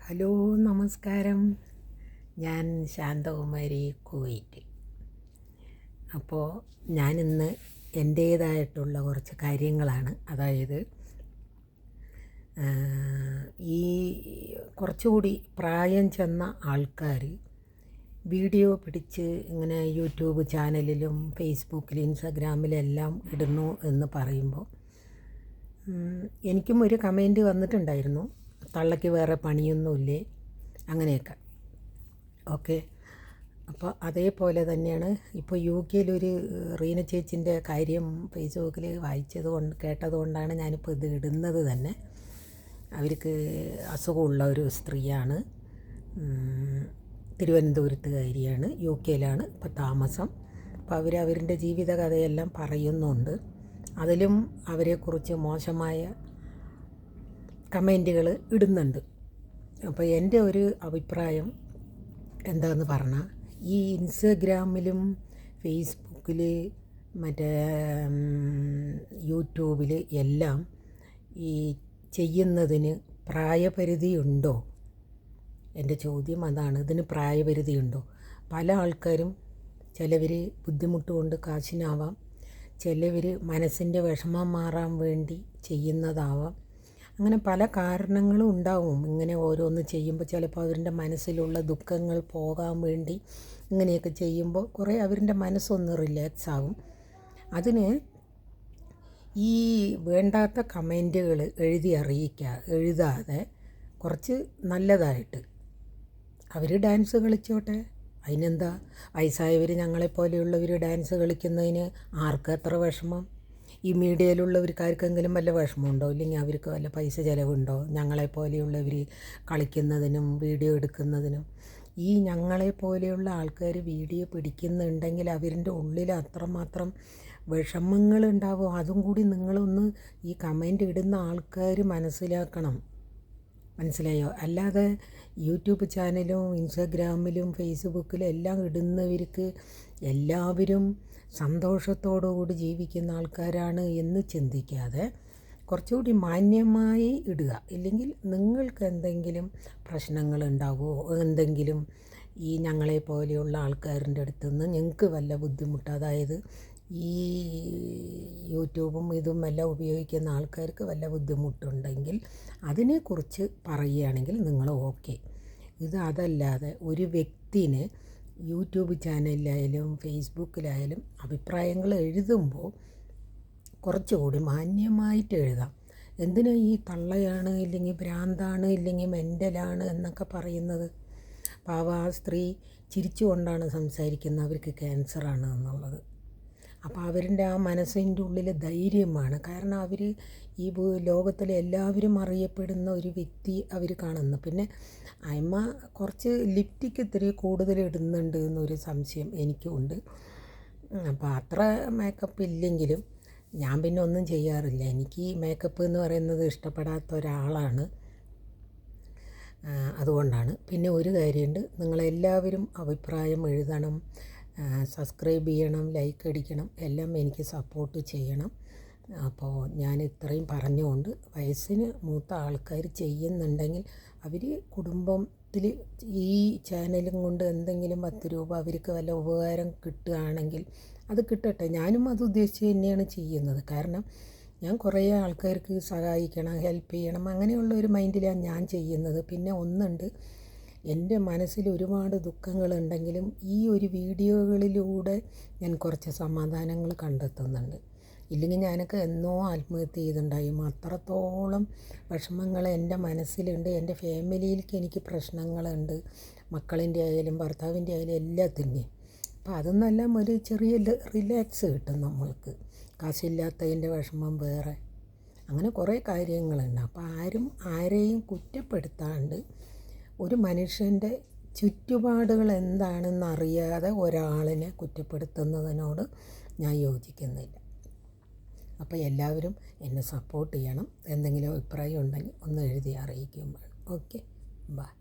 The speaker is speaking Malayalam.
ഹലോ നമസ്കാരം. ഞാൻ ശാന്തകുമാരി, കുവൈറ്റ്. അപ്പോൾ ഞാനിന്ന് എൻ്റേതായിട്ടുള്ള കുറച്ച് കാര്യങ്ങളാണ്, അതായത് ഈ കുറച്ചുകൂടി പ്രായം ചെന്ന ആൾക്കാർ വീഡിയോ പിടിച്ച് ഇങ്ങനെ യൂട്യൂബ് ചാനലിലും ഫേസ്ബുക്കിലും ഇൻസ്റ്റാഗ്രാമിലെല്ലാം ഇടുന്നു എന്ന് പറയുമ്പോൾ എനിക്കും ഒരു കമൻറ്റ് വന്നിട്ടുണ്ടായിരുന്നു, തള്ളയ്ക്ക് വേറെ പണിയൊന്നുമില്ലേ, അങ്ങനെയൊക്കെ. ഓക്കെ. അപ്പോൾ അതേപോലെ തന്നെയാണ് ഇപ്പോൾ യു കെയിലൊരു റീന ചേച്ചിൻ്റെ കാര്യം ഫേസ്ബുക്കിൽ കേട്ടതുകൊണ്ടാണ് ഞാനിപ്പോൾ ഇത് ഇടുന്നത് തന്നെ. അവർക്ക് അസുഖമുള്ള ഒരു സ്ത്രീയാണ്, തിരുവനന്തപുരത്തുകാരിയാണ്, യു കെയിലാണ് ഇപ്പോൾ താമസം. അപ്പോൾ അവരുടെ ജീവിത കഥയെല്ലാം പറയുന്നുണ്ട്. അതിലും അവരെക്കുറിച്ച് മോശമായ കമൻറ്റുകൾ ഇടുന്നുണ്ട്. അപ്പോൾ എൻ്റെ ഒരു അഭിപ്രായം എന്താണെന്ന് പറഞ്ഞാൽ, ഈ ഇൻസ്റ്റഗ്രാമിലും ഫേസ്ബുക്കിൽ മറ്റേ യൂട്യൂബിൽ എല്ലാം ഈ ചെയ്യുന്നതിന് പ്രായപരിധി ഉണ്ടോ? എൻ്റെ ചോദ്യം അതാണ്. ഇതിന് പ്രായപരിധി ഉണ്ടോ? പല ആൾക്കാരും, ചിലവർ ബുദ്ധിമുട്ട് കൊണ്ട് കാശിനാവാം, ചിലവർ മനസ്സിൻ്റെ വിഷമം മാറാൻ വേണ്ടി ചെയ്യുന്നതാവാം. അങ്ങനെ പല കാരണങ്ങളും ഉണ്ടാവും. ഇങ്ങനെ ഓരോന്ന് ചെയ്യുമ്പോൾ ചിലപ്പോൾ അവരുടെ മനസ്സിലുള്ള ദുഃഖങ്ങൾ പോകാൻ വേണ്ടി ഇങ്ങനെയൊക്കെ ചെയ്യുമ്പോൾ കുറേ അവരുടെ മനസ്സൊന്ന് റിലാക്സ് ആവും. അതിന് ഈ വേണ്ടാത്ത കമൻറ്റുകൾ എഴുതാതെ കുറച്ച് നല്ലതായിട്ട് അവർ ഡാൻസ് കളിച്ചോട്ടെ, അതിനെന്താ? വയസ്സായവർ, ഞങ്ങളെപ്പോലെയുള്ളവർ ഡാൻസ് കളിക്കുന്നതിന് ആർക്കും എത്ര വിഷമം? ഈ മീഡിയയിലുള്ളവർക്കാർക്കെങ്കിലും വല്ല വിഷമമുണ്ടോ? ഇല്ലെങ്കിൽ അവർക്ക് വല്ല പൈസ ചിലവുണ്ടോ? ഞങ്ങളെപ്പോലെയുള്ളവർ കളിക്കുന്നതിനും വീഡിയോ എടുക്കുന്നതിനും. ഈ ഞങ്ങളെപ്പോലെയുള്ള ആൾക്കാർ വീഡിയോ പിടിക്കുന്നുണ്ടെങ്കിൽ അവരുടെ ഉള്ളിൽ അത്രമാത്രം വിഷമങ്ങളുണ്ടാവും. അതും കൂടി നിങ്ങളൊന്ന് ഈ കമൻ്റ് ഇടുന്ന ആൾക്കാർ മനസ്സിലാക്കണം. മനസ്സിലായോ? അല്ലാതെ യൂട്യൂബ് ചാനലും ഇൻസ്റ്റാഗ്രാമിലും ഫേസ്ബുക്കിലും എല്ലാം ഇടുന്നവർക്ക് എല്ലാവരും സന്തോഷത്തോടുകൂടി ജീവിക്കുന്ന ആൾക്കാരാണ് എന്ന് ചിന്തിക്കാതെ കുറച്ചുകൂടി മാന്യമായി ഇടുക. ഇല്ലെങ്കിൽ നിങ്ങൾക്ക് എന്തെങ്കിലും പ്രശ്നങ്ങളുണ്ടാകുമോ, എന്തെങ്കിലും ഈ ഞങ്ങളെപ്പോലെയുള്ള ആൾക്കാരുടെ അടുത്തുനിന്ന് ഞങ്ങൾക്ക് വല്ല ബുദ്ധിമുട്ട്, അതായത് ഈ യൂട്യൂബും ഇതും എല്ലാം ഉപയോഗിക്കുന്ന ആൾക്കാർക്ക് വല്ല ബുദ്ധിമുട്ടുണ്ടെങ്കിൽ അതിനെക്കുറിച്ച് പറയുകയാണെങ്കിൽ നിങ്ങൾ ഓക്കെ. അതല്ലാതെ ഒരു വ്യക്തിന് യൂട്യൂബ് ചാനലിലായാലും ഫേസ്ബുക്കിലായാലും അഭിപ്രായങ്ങൾ എഴുതുമ്പോൾ കുറച്ചുകൂടി മാന്യമായിട്ട് എഴുതാം. എന്തിനാ ഈ തള്ളയാണ്, ഇല്ലെങ്കിൽ ഭ്രാന്താണ്, ഇല്ലെങ്കിൽ മെൻ്റലാണ് എന്നൊക്കെ പറയുന്നത്? പാവ ആ സ്ത്രീ ചിരിച്ചുകൊണ്ടാണ് സംസാരിക്കുന്നത്, അവർക്ക് ക്യാൻസറാണ് എന്നുള്ളത്. അപ്പോൾ അവരുടെ ആ മനസ്സിൻ്റെ ഉള്ളിൽ ധൈര്യമാണ്. കാരണം അവർ ഈ ലോകത്തിലെ എല്ലാവരും അറിയപ്പെടുന്ന ഒരു വ്യക്തി അവർ കാണുന്നു. പിന്നെ അമ്മ കുറച്ച് ലിപ്റ്റിക്ക് ഇത്തിരി കൂടുതൽ ഇടുന്നുണ്ട് എന്നൊരു സംശയം എനിക്കുണ്ട്. അപ്പോൾ അത്ര മേക്കപ്പ് ഇല്ലെങ്കിലും ഞാൻ പിന്നെ ഒന്നും ചെയ്യാറില്ല. എനിക്ക് മേക്കപ്പ് എന്ന് പറയുന്നത് ഇഷ്ടപ്പെടാത്ത ഒരാളാണ്, അതുകൊണ്ടാണ്. പിന്നെ ഒരു കാര്യമുണ്ട്, നിങ്ങളെല്ലാവരും അഭിപ്രായം എഴുതണം, സബ്സ്ക്രൈബ് ചെയ്യണം, ലൈക്ക് അടിക്കണം, എല്ലാം എനിക്ക് സപ്പോർട്ട് ചെയ്യണം. അപ്പോൾ ഞാൻ ഇത്രയും പറഞ്ഞുകൊണ്ട്, വയസ്സിന് മൂത്ത ആൾക്കാർ ചെയ്യുന്നുണ്ടെങ്കിൽ അവർ കുടുംബത്തിൽ ഈ ചാനലും കൊണ്ട് എന്തെങ്കിലും 10 രൂപ അവർക്ക് വല്ല ഉപകാരം കിട്ടുകയാണെങ്കിൽ അത് കിട്ടട്ടെ. ഞാനും അത് ഉദ്ദേശിച്ച് തന്നെയാണ് ചെയ്യുന്നത്. കാരണം ഞാൻ കുറേ ആൾക്കാർക്ക് സഹായിക്കണം, ഹെൽപ്പ് ചെയ്യണം, അങ്ങനെയുള്ള ഒരു മൈൻഡിലാണ് ഞാൻ ചെയ്യുന്നത്. പിന്നെ ഒന്നുണ്ട്, എൻ്റെ മനസ്സിൽ ഒരുപാട് ദുഃഖങ്ങളുണ്ടെങ്കിലും ഈ ഒരു വീഡിയോകളിലൂടെ ഞാൻ കുറച്ച് സമാധാനങ്ങൾ കണ്ടെത്തുന്നുണ്ട്. ഇല്ലെങ്കിൽ ഞാനൊക്കെ എന്നോ ആത്മഹത്യ ചെയ്തിട്ടുണ്ടായി. അത്രത്തോളം വിഷമങ്ങൾ എൻ്റെ മനസ്സിലുണ്ട്. എൻ്റെ ഫാമിലിയിലേക്ക് എനിക്ക് പ്രശ്നങ്ങളുണ്ട്, മക്കളിൻ്റെ ആയാലും ഭർത്താവിൻ്റെ ആയാലും എല്ലാത്തിൻ്റെയും. അപ്പോൾ അതൊന്നെല്ലാം ഒരു ചെറിയ റിലാക്സ് കിട്ടും നമ്മൾക്ക്. കാശില്ലാത്തതിൻ്റെ വിഷമം വേറെ, അങ്ങനെ കുറേ കാര്യങ്ങളുണ്ട്. അപ്പോൾ ആരെയും കുറ്റപ്പെടുത്താണ്ട്, ഒരു മനുഷ്യൻ്റെ ചുറ്റുപാടുകൾ എന്താണെന്നറിയാതെ ഒരാളിനെ കുറ്റപ്പെടുത്തുന്നതിനോട് ഞാൻ യോജിക്കുന്നില്ല. അപ്പോൾ എല്ലാവരും എന്നെ സപ്പോർട്ട് ചെയ്യണം. എന്തെങ്കിലും അഭിപ്രായം ഉണ്ടെങ്കിൽ ഒന്ന് എഴുതി അറിയിക്കുകയും വേണം. Okay, by.